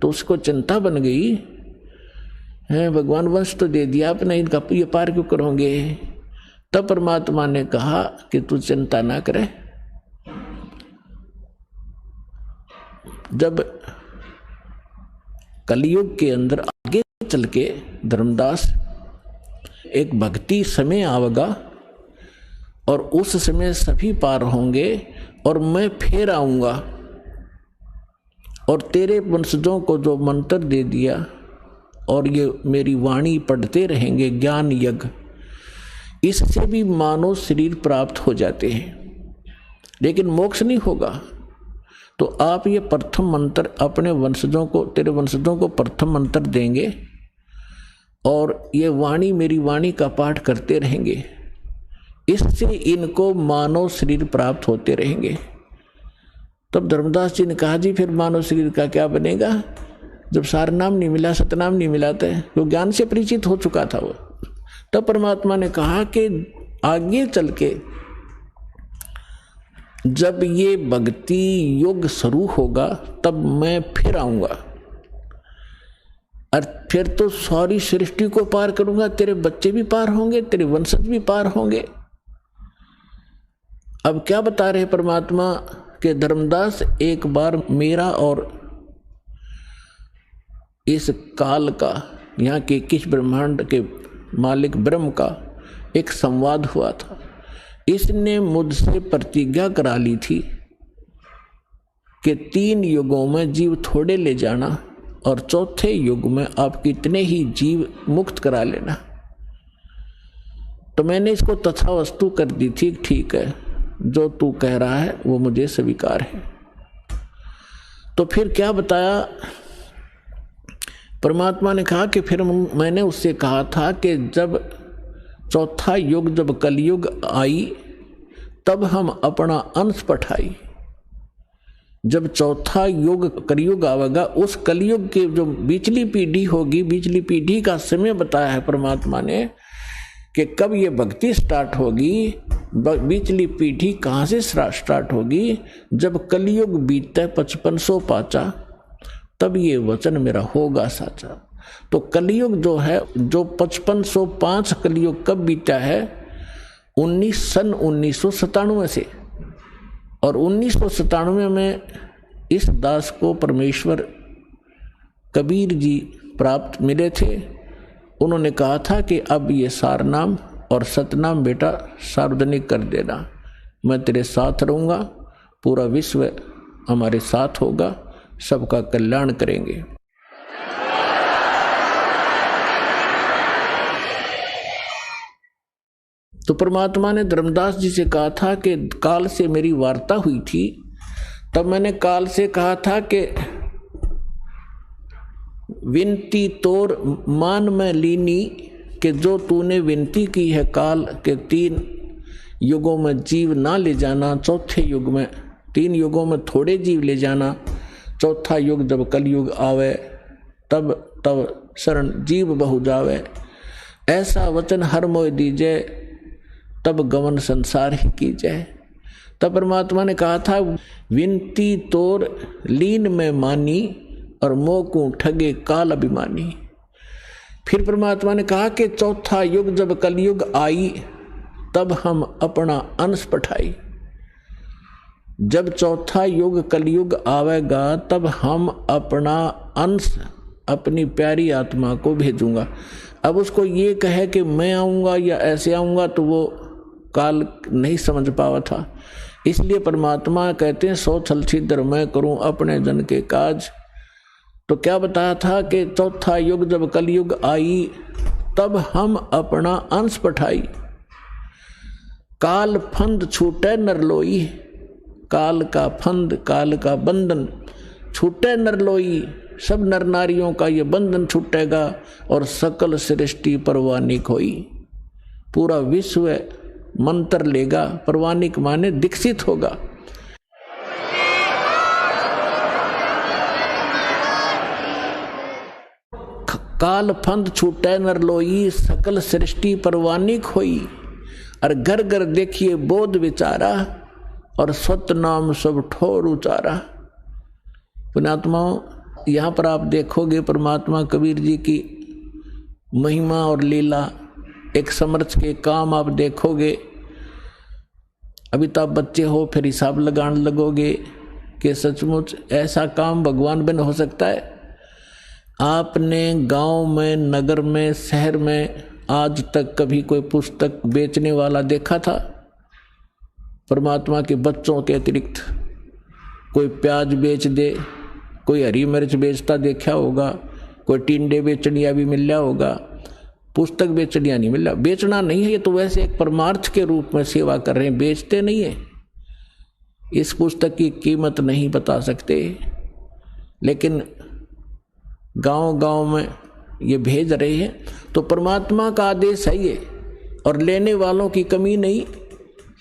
तो उसको चिंता बन गई है, भगवान वंश तो दे दिया आपने, इनका ये पार क्यों करोगे? तब परमात्मा ने कहा कि तू चिंता ना करे। जब कलयुग के अंदर आगे चल के धर्मदास एक भक्ति समय आवेगा और उस समय सभी पार होंगे और मैं फिर आऊंगा। और तेरे वंशजों को जो मंत्र दे दिया और ये मेरी वाणी पढ़ते रहेंगे ज्ञान यज्ञ, इससे भी मानव शरीर प्राप्त हो जाते हैं, लेकिन मोक्ष नहीं होगा। तो आप ये प्रथम मंत्र अपने वंशजों को, तेरे वंशजों को प्रथम मंत्र देंगे और ये वाणी मेरी वाणी का पाठ करते रहेंगे, इससे इनको मानव शरीर प्राप्त होते रहेंगे। तब धर्मदास जी ने कहा जी फिर मानव शरीर का क्या बनेगा, जब सारनाम नहीं मिला, सतनाम नहीं मिला था, तो ज्ञान से परिचित हो चुका था वो। तब परमात्मा ने कहा कि आगे चल के जब ये भक्ति योग शुरू होगा तब मैं फिर आऊंगा और फिर तो सारी सृष्टि को पार करूंगा, तेरे बच्चे भी पार होंगे, तेरे वंशज भी पार होंगे। अब क्या बता रहे परमात्मा के धर्मदास, एक बार मेरा और इस काल का, यहाँ के किस ब्रह्मांड के मालिक ब्रह्म का एक संवाद हुआ था। इसने मुझसे प्रतिज्ञा करा ली थी कि 3 युगों में जीव थोड़े ले जाना और चौथे युग में आप कितने ही जीव मुक्त करा लेना। तो मैंने इसको तथा वस्तु कर दी थी, ठीक है जो तू कह रहा है वो मुझे स्वीकार है। तो फिर क्या बताया परमात्मा ने कहा कि फिर मैंने उससे कहा था कि जब चौथा युग, जब कलयुग आई तब हम अपना अंश पठाई। जब चौथा युग कलयुग आवेगा, उस कलयुग की जो बीचली पीढ़ी होगी, बीचली पीढ़ी का समय बताया है परमात्मा ने कि कब ये भक्ति स्टार्ट होगी, बीचली पीढ़ी कहाँ से स्टार्ट होगी, जब कलयुग बीतता 5500 पाचा तब ये वचन मेरा होगा साचा। तो कलयुग जो है, जो 5505 कलयुग कब बीता है, सन 1997 से। और 1997 में इस दास को परमेश्वर कबीर जी प्राप्त मिले थे। उन्होंने कहा था कि अब ये सारनाम और सतनाम बेटा सार्वजनिक कर देना, मैं तेरे साथ रहूँगा, पूरा विश्व हमारे साथ होगा, सबका कल्याण करेंगे। तो परमात्मा ने धर्मदास जी से कहा था कि काल से मेरी वार्ता हुई थी, तब मैंने काल से कहा था कि विनती तोर मान में लीनी, कि जो तूने विनती की है काल के 3 युगों में जीव ना ले जाना, चौथे युग में 3 युगों में थोड़े जीव ले जाना, चौथा युग जब कलयुग आवे तब शरण जीव बहु जावे, ऐसा वचन हर मोय दीजे, तब गमन संसार ही कीजिए। तब परमात्मा ने कहा था विनती तोर लीन में मानी और मोकू ठगे काल अभिमानी। फिर परमात्मा ने कहा कि चौथा युग जब कलयुग आई तब हम अपना अंश पठाई। जब चौथा युग कलयुग आवेगा तब हम अपना अंश, अपनी प्यारी आत्मा को भेजूंगा। अब उसको ये कहे कि मैं आऊँगा या ऐसे आऊँगा तो वो काल नहीं समझ पावा था। इसलिए परमात्मा कहते हैं 100 छल छिद्र मैं करूं अपने जन के काज। तो क्या बताया था कि चौथा युग जब कलयुग आई तब हम अपना अंश पठाई। काल फंद छूटे नरलोई, काल का फंद, काल का बंधन छूटे नरलोई, सब नर नारियों का ये बंधन छूटेगा और सकल सृष्टि परवानिक होई। पूरा विश्व मंत्र लेगा, परवानिक माने दीक्षित होगा। काल फंद छूटे नरलोई, सकल सृष्टि परवानिक होई। और घर घर देखिए बोध विचारा और सत नाम सब ठोर उचारा। पुण्यात्माओं, यहाँ पर आप देखोगे परमात्मा कबीर जी की महिमा और लीला, एक समर्थ के काम आप देखोगे। अभी तो आप बच्चे हो, फिर हिसाब लगाने लगोगे कि सचमुच ऐसा काम भगवान बिन हो सकता है। आपने गांव में, नगर में, शहर में आज तक कभी कोई पुस्तक बेचने वाला देखा था? परमात्मा के बच्चों के अतिरिक्त कोई प्याज बेच दे, कोई हरी मिर्च बेचता देखा होगा, कोई टिंडे बेचनिया भी मिल रहा होगा, पुस्तक बेचनिया नहीं मिल रहा। बेचना नहीं है, ये तो वैसे एक परमार्थ के रूप में सेवा कर रहे हैं, बेचते नहीं है। इस पुस्तक की कीमत नहीं बता सकते, लेकिन गांव गांव में ये भेज रहे हैं। तो परमात्मा का आदेश है ये, और लेने वालों की कमी नहीं।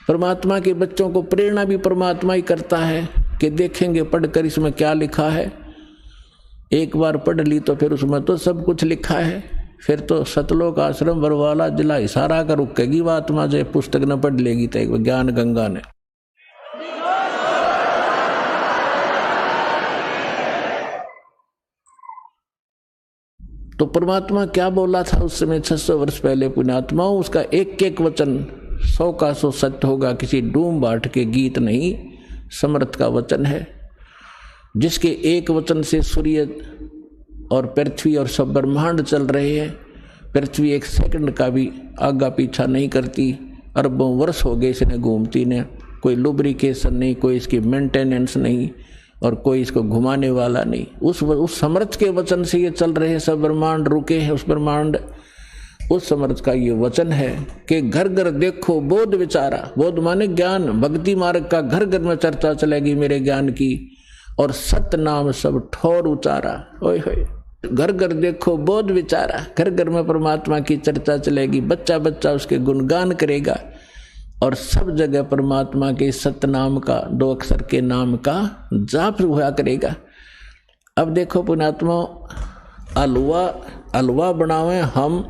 परमात्मा के बच्चों को प्रेरणा भी परमात्मा ही करता है कि देखेंगे पढ़कर इसमें क्या लिखा है। एक बार पढ़ ली तो फिर उसमें तो सब कुछ लिखा है, फिर तो सतलोक आश्रम बरवाला जिला इशारा का रुकेगी वो आत्मा जो पुस्तक न पढ़ लेगी तो ज्ञान गंगा ने। तो परमात्मा क्या बोला था उस समय 600 वर्ष पहले पुण्यात्माओं, उसका एक एक वचन 100 का 100 सत्य होगा, किसी डूम बाट के गीत नहीं, समर्थ का वचन है, जिसके एक वचन से सूर्य और पृथ्वी और सब ब्रह्मांड चल रहे हैं। पृथ्वी एक सेकंड का भी आगा पीछा नहीं करती, अरबों वर्ष हो गए इसने घूमती ने, कोई लुब्रिकेशन नहीं, कोई इसकी मेंटेनेंस नहीं, और कोई इसको घुमाने वाला नहीं। उस समर्थ के वचन से ये चल रहे हैं, सब ब्रह्मांड रुके हैं। उस ब्रह्मांड उस समर्थ का ये वचन है कि घर घर देखो बोध विचारा। बोध माने ज्ञान, भक्ति मार्ग का घर घर में चर्चा चलेगी मेरे ज्ञान की, और सत्य नाम सब ठोर उचारा। ओए होए, घर घर देखो बोध विचारा, घर घर में परमात्मा की चर्चा चलेगी, बच्चा बच्चा उसके गुणगान करेगा, और सब जगह परमात्मा के सत्य नाम का, 2 अक्षर के नाम का जाप हुआ करेगा। अब देखो पुण्यात्मा, हलवा बनावे हम,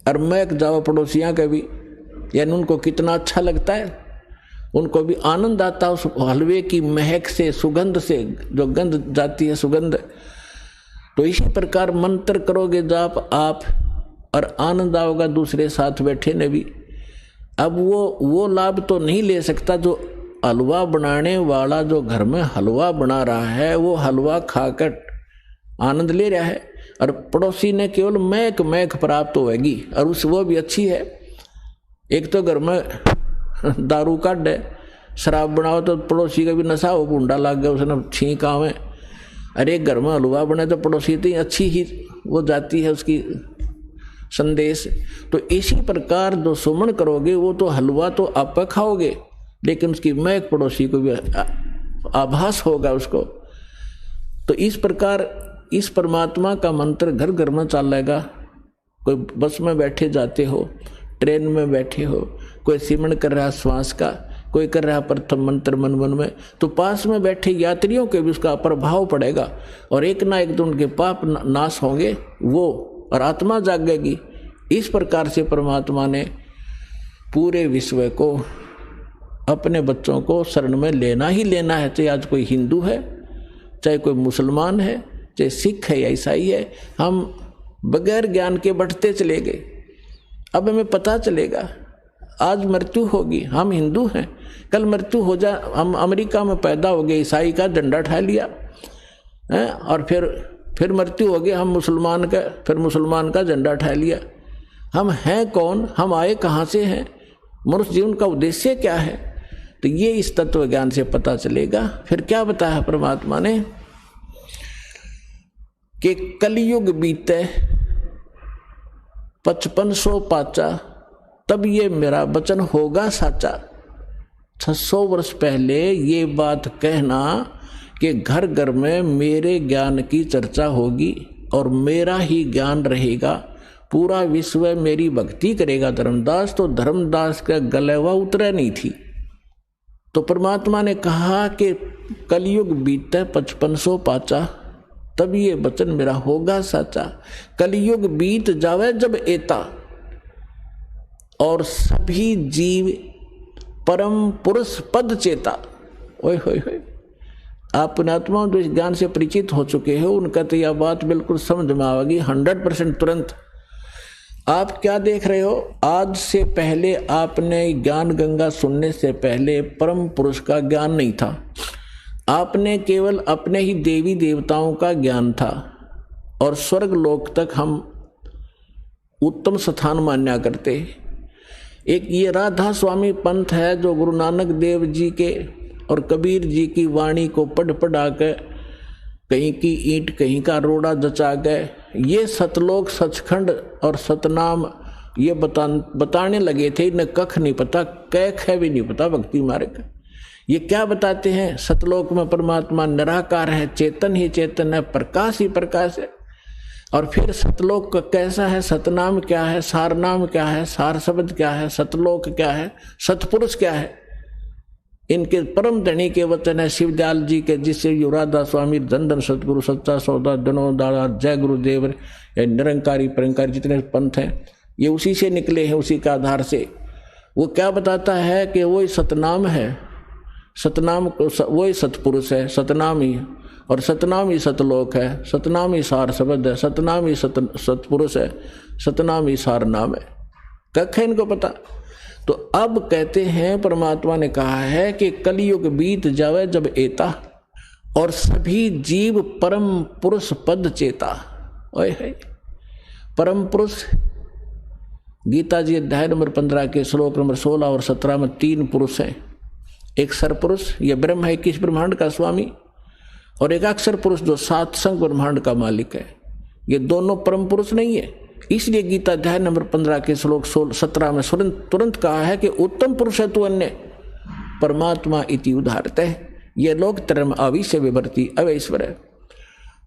और महक जाओ पड़ोसियां के भी, यानी उनको कितना अच्छा लगता है, उनको भी आनंद आता उस हलवे की महक से, सुगंध से, जो गंध जाती है सुगंध। तो इसी प्रकार मंत्र करोगे जाप आप, और आनंद आओगा दूसरे साथ बैठे ने भी। अब वो लाभ तो नहीं ले सकता जो हलवा बनाने वाला, जो घर में हलवा बना रहा है, वो हलवा खाकर आनंद ले रहा है, और पड़ोसी ने केवल महक प्राप्त होगी, और वो भी अच्छी है। एक तो घर में दारू काट है, शराब बनाओ तो पड़ोसी का भी नशा हो, गुंडा लग गया, उसने छींक आवे। अरे घर में हलवा बने तो पड़ोसी तो अच्छी ही वो जाती है उसकी संदेश। तो इसी प्रकार जो सुमन करोगे, वो तो हलवा तो आप खाओगे, लेकिन उसकी महक पड़ोसी को भी आभास होगा उसको। तो इस प्रकार इस परमात्मा का मंत्र घर घर में चलेगा। कोई बस में बैठे जाते हो, ट्रेन में बैठे हो, कोई सिमरण कर रहा श्वास का, कोई कर रहा प्रथम मंत्र मन मन में, तो पास में बैठे यात्रियों के भी उसका प्रभाव पड़ेगा, और एक ना एक दिन उनके पाप नाश होंगे वो, और आत्मा जागेगी। इस प्रकार से परमात्मा ने पूरे विश्व को, अपने बच्चों को शरण में लेना ही लेना है, चाहे आज कोई हिंदू है, चाहे कोई मुसलमान है, चाहे सिख है या ईसाई है। हम बगैर ज्ञान के बढ़ते चले गए। अब हमें पता चलेगा आज मृत्यु होगी, हम हिंदू हैं, कल मृत्यु हो जा, हम अमेरिका में पैदा हो गए, ईसाई का झंडा उठा लिया है, और फिर मृत्यु हो गई, हम मुसलमान का, फिर मुसलमान का झंडा उठा लिया। हम हैं कौन, हम आए कहाँ से हैं, मनुष्य जीवन का उद्देश्य क्या है, तो ये इस तत्व ज्ञान से पता चलेगा। फिर क्या बताया परमात्मा ने कि कलयुग बीते 5500 पाचा, तब ये मेरा वचन होगा साचा। 600 वर्ष पहले ये बात कहना कि घर घर में मेरे ज्ञान की चर्चा होगी और मेरा ही ज्ञान रहेगा, पूरा विश्व मेरी भक्ति करेगा धर्मदास, तो धर्मदास का गलेवा उतरा नहीं थी। तो परमात्मा ने कहा कि कलयुग बीते 5500 पाचा, तब ये वचन मेरा होगा साचा। कलयुग बीत जावे जब एता, और सभी जीव परम पुरुष पद चेता। ओए होए होए, आप पुण्यात्मा जो इस ज्ञान से परिचित हो चुके हो, उनका तो यह बात बिल्कुल समझ में आएगी 100% तुरंत। आप क्या देख रहे हो, आज से पहले आपने ज्ञान गंगा सुनने से पहले परम पुरुष का ज्ञान नहीं था, आपने केवल अपने ही देवी देवताओं का ज्ञान था, और स्वर्ग लोक तक हम उत्तम स्थान मान्या करते। एक ये राधा स्वामी पंथ है जो गुरु नानक देव जी के और कबीर जी की वाणी को पढ़ पढ़ा कर कहीं की ईंट कहीं का रोड़ा जचा गए। ये सतलोक सचखंड और सतनाम ये बताने लगे थे, इन्हें कख नहीं पता, कैख है भी नहीं पता भक्ति मार्ग। ये क्या बताते हैं? सतलोक में परमात्मा निराकार है, चेतन ही चेतन है, प्रकाश ही प्रकाश है। और फिर सतलोक कैसा है, सतनाम क्या है, सारनाम क्या है, सार शब्द क्या है, सतलोक क्या है, सतपुरुष क्या है, इनके परम धनी के वचन है शिवदयाल जी के, जिससे युवराधा स्वामी धन धन सतगुरु सच्चा सौदा धनो दादा जय गुरुदेव या निरंकारी परंकारी जितने पंथ हैं ये उसी से निकले हैं, उसी के आधार से। वो क्या बताता है कि वही सतनाम है, सतनाम वही सतपुरुष है, सतनाम ही, और सतनाम ही सतलोक है, सतनाम ही सार शब्द है, सतनाम ही सतपुरुष है, सतनाम ही सार नाम है। कख है इनको पता। तो अब कहते हैं परमात्मा ने कहा है कि कलयुग बीत जावे जब एता और सभी जीव परम पुरुष पद चेता। ओए है परम पुरुष। गीता जी अध्याय नंबर 15 के श्लोक नंबर 16 और 17 में 3 पुरुष हैं। एक सरपुरुष ये ब्रह्म है 21 ब्रह्मांड का स्वामी, और एक अक्षर पुरुष जो 7 संग ब्रह्मांड का मालिक है। ये दोनों परम पुरुष नहीं है, इसलिए गीता अध्याय नंबर 15 के श्लोक 17 में तुरंत कहा है कि उत्तम पुरुष है तू अन्य परमात्मा इति उदाहरते है। ये लोग तरम अविश्य विवर्ती अवैश्वर है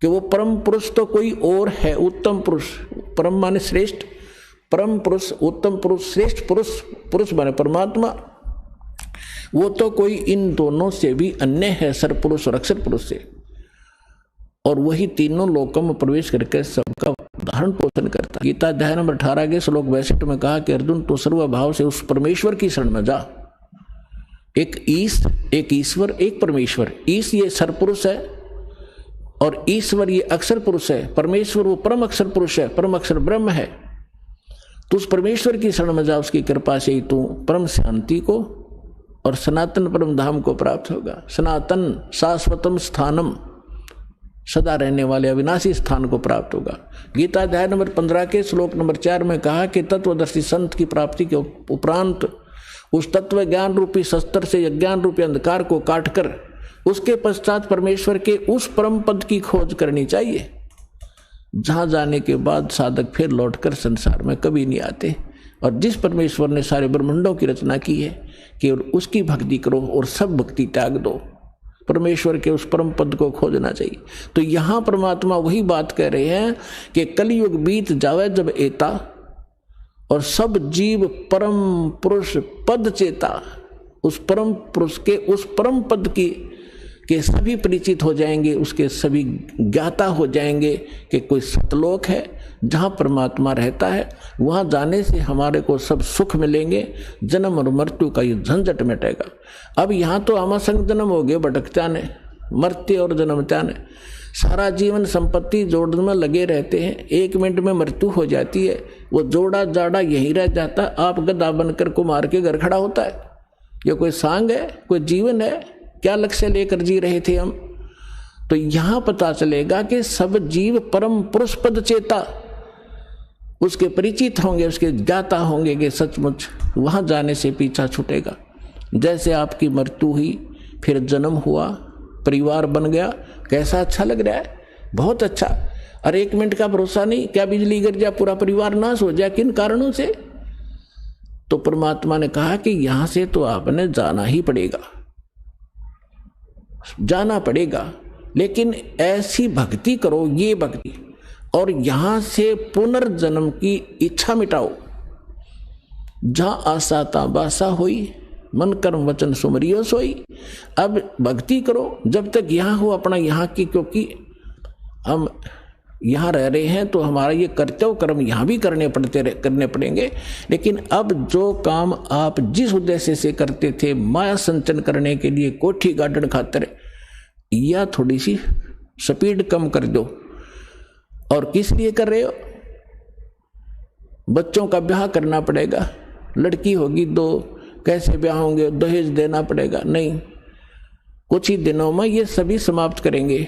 कि वो परम पुरुष तो कोई और है। उत्तम पुरुष, परम माने श्रेष्ठ, परम पुरुष, उत्तम पुरुष, श्रेष्ठ पुरुष, पुरुष माने परमात्मा, वो तो कोई इन दोनों से भी अन्य है, सरपुरुष और अक्षर पुरुष से। और वही तीनों लोकों में प्रवेश करके सबका धारण पोषण करता। गीता अध्याय नंबर 18 के श्लोक 62 में कहा कि अर्जुन तो सर्वभाव से उस परमेश्वर की शरण में जा। एक ईश, एक ईश्वर, एक परमेश्वर। ईश ये सरपुरुष है और ईश्वर ये अक्षर पुरुष है। परमेश्वर वो परम अक्षर पुरुष है, परम अक्षर ब्रह्म है। तो उस परमेश्वर की शरण में जा, उसकी कृपा से ही तू परम शांति को और सनातन परम धाम को प्राप्त होगा। सनातन शाश्वतम स्थानम, सदा रहने वाले अविनाशी स्थान को प्राप्त होगा। गीता अध्याय नंबर 15 के श्लोक नंबर 4 में कहा कि तत्वदर्शी संत की प्राप्ति के उपरांत उस तत्व ज्ञान रूपी शस्त्र से अज्ञान रूपी अंधकार को काटकर उसके पश्चात परमेश्वर के उस परम पद की खोज करनी चाहिए, जहां जाने के बाद साधक फिर लौटकर संसार में कभी नहीं आते। और जिस परमेश्वर ने सारे ब्रह्मांडों की रचना की है कि उसकी भक्ति करो और सब भक्ति त्याग दो, परमेश्वर के उस परम पद को खोजना चाहिए। तो यहां परमात्मा वही बात कह रहे हैं कि कलयुग बीत जावे जब एता और सब जीव परम पुरुष पद चेता, उस परम पुरुष के उस परम पद की के सभी परिचित हो जाएंगे, उसके सभी ज्ञाता हो जाएंगे कि कोई सतलोक है जहाँ परमात्मा रहता है। वहाँ जाने से हमारे को सब सुख मिलेंगे, जन्म और मृत्यु का ये झंझट मिटेगा। अब यहाँ तो आमा संग जन्म हो गए, भटकता ने मरते और जन्मता ने सारा जीवन संपत्ति जोड़ने में लगे रहते हैं। 1 मिनट में मृत्यु हो जाती है, वो जोड़ा जाड़ा यहीं रह जाता। आप गधा बनकर को मार के घर खड़ा होता है। ये कोई सांग है, कोई जीवन है? क्या लक्ष्य लेकर जी रहे थे हम? तो यहां पता चलेगा कि सब जीव परम पुरुष पद चेता, उसके परिचित होंगे, उसके ज्ञाता होंगे कि सचमुच वहां जाने से पीछा छूटेगा। जैसे आपकी मृत्यु हुई, फिर जन्म हुआ, परिवार बन गया, कैसा अच्छा लग रहा है, बहुत अच्छा। और 1 मिनट का भरोसा नहीं, क्या बिजली गिर जाए पूरा परिवार नाश हो जाए, किन कारणों से? तो परमात्मा ने कहा कि यहां से तो आपने जाना ही पड़ेगा, जाना पड़ेगा, लेकिन ऐसी भक्ति करो, ये भक्ति, और यहां से पुनर्जन्म की इच्छा मिटाओ। जहां आशा ता बासा होई, मन कर्म वचन सुमरियो सोई। अब भक्ति करो जब तक यहाँ हो अपना यहाँ की, क्योंकि हम यहाँ रह रहे हैं तो हमारा ये कर्तव्य कर्म यहाँ भी करने पड़ेंगे। लेकिन अब जो काम आप जिस उद्देश्य से करते थे, माया संचन करने के लिए, कोठी गार्डन खातिर, या थोड़ी सी स्पीड कम कर दो। और किस लिए कर रहे हो? बच्चों का ब्याह करना पड़ेगा, लड़की होगी 2, कैसे ब्याह होंगे, दहेज देना पड़ेगा। नहीं, कुछ ही दिनों में ये सभी समाप्त करेंगे।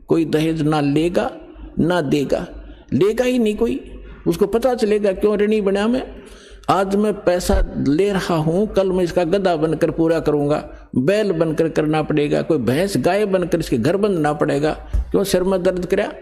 कोई दहेज ना लेगा ना देगा, लेगा ही नहीं कोई। उसको पता चलेगा क्यों ऋणी बना मैं, आज मैं पैसा ले रहा हूं, कल मैं इसका गधा बनकर पूरा करूंगा, बैल बनकर करना पड़ेगा, कोई भैंस गाय बनकर इसके घर बंधना पड़ेगा, क्यों सिर में दर्द करया?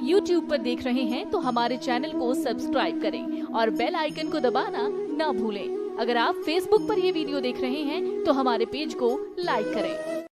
YouTube पर देख रहे हैं तो हमारे चैनल को सब्सक्राइब करें और बेल आइकन को दबाना ना भूलें। अगर आप Facebook पर ये वीडियो देख रहे हैं तो हमारे पेज को लाइक करें।